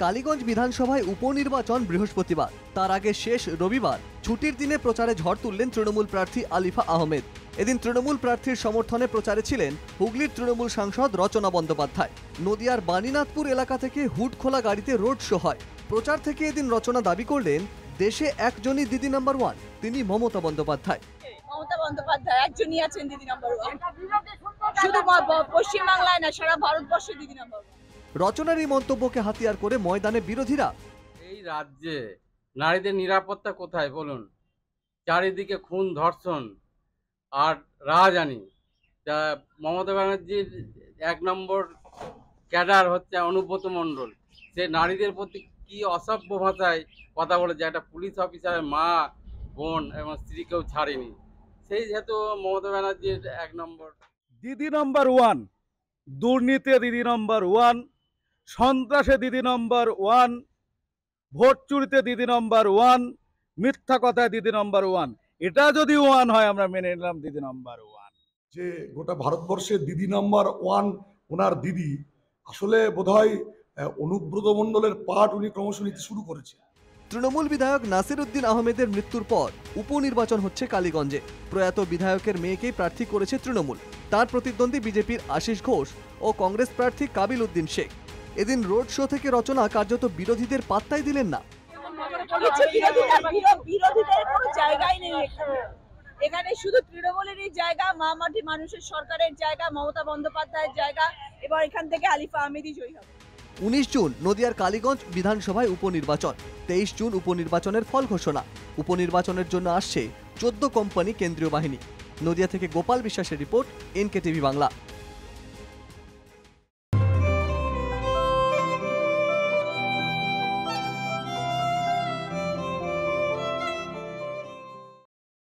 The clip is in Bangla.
কালীগঞ্জ বিধানসভায় উপনির্বাচন বৃহস্পতিবার, তার আগে শেষ রবিবার ছুটির দিনে প্রচারে ঝড় তুললেন তৃণমূল প্রার্থী আলিফা আহমেদ। এদিন তৃণমূল প্রার্থীর সমর্থনে প্রচারে ছিলেন হুগলির তৃণমূল সাংসদ রচনা বন্দ্যোপাধ্যায়। নদিয়ার বাণীনাথপুর এলাকা থেকে হুড খোলা গাড়িতে রোড শো হয়। প্রচার থেকে এদিন রচনা দাবি করলেন দেশে একজনই দিদি নাম্বার ওয়ান, তিনি মমতা বন্দ্যোপাধ্যায়। মমতা বন্দ্যোপাধ্যায় একজনই আছেন দিদি নাম্বার ওয়ান, শুধু পশ্চিমবাংলায় না, সারা ভারতবর্ষে দিদি নাম্বার ওয়ান। রচনার এই মন্তব্যকে হাতিয়ার করে ময়দানে বিরোধীরা। এই রাজ্যে নারীদের নিরাপত্তা কোথায় বলুন? চারিদিকে খুন, ধর্ষণ আর রাহাজানি। মমতা ব্যানার্জির 1 নম্বর ক্যাডার হচ্ছে অনুব্রত মণ্ডল। সে নারীদের প্রতি কি অসভ্য ভাষায় কথা বলেছে, একটা পুলিশ অফিসারের মা, বোন এবং স্ত্রীকেও ছাড়েনি। সেই যেহেতু মমতা ব্যানার্জির 1 নম্বর দিদি নাম্বার ওয়ান, দুর্নীতি দিদি নাম্বার ওয়ান, সন্ত্রাসে দিদি নাম্বার ওয়ান, ভোট চুরিতে দিদি নাম্বার ওয়ান, মিথ্যা কথায় দিদি নাম্বার ওয়ান। এটা যদি ওয়ান হয় আমরা মেনে নিলাম দিদি নাম্বার ওয়ান। যে গোটা ভারতবর্ষে দিদি নাম্বার ওয়ান ওনার দিদি, আসলে বোধহয় অনুব্রত মণ্ডলের পাঠ উনি ক্রমশ নিতে শুরু করেছে। তৃণমূল বিধায়ক নাসির উদ্দিন আহমেদের মৃত্যুর পর উপনির্বাচন হচ্ছে কালীগঞ্জে। প্রয়াত বিধায়কের মেয়েকেই প্রার্থী করেছে তৃণমূল। তার প্রতিদ্বন্দ্বী বিজেপির আশিস ঘোষ ও কংগ্রেস প্রার্থী কাবিল উদ্দিন শেখ। এদিন রোড শো থেকে রচনা কার্যত বিরোধীদের পাত্তাই দিলেন না। বিরোধীদের কোনো জায়গাই নেই এখানে, শুধু তৃণমূলেরই জায়গা, মা মাটি মানুষের সরকারের জায়গা, মমতা বন্দ্যোপাধ্যায়ের জায়গা। এবার এখান থেকে আলিফা আহমেদই জয়ী হবে। 19 জুন নদিয়ার কালীগঞ্জ বিধানসভায় উপনির্বাচন, 23 জুন উপনির্বাচনের ফল ঘোষণা। উপনির্বাচনের জন্য আসছে 14 কোম্পানি কেন্দ্রীয় বাহিনী। নদিয়া থেকে গোপাল বিশ্বাসের রিপোর্ট, NKTV বাংলা।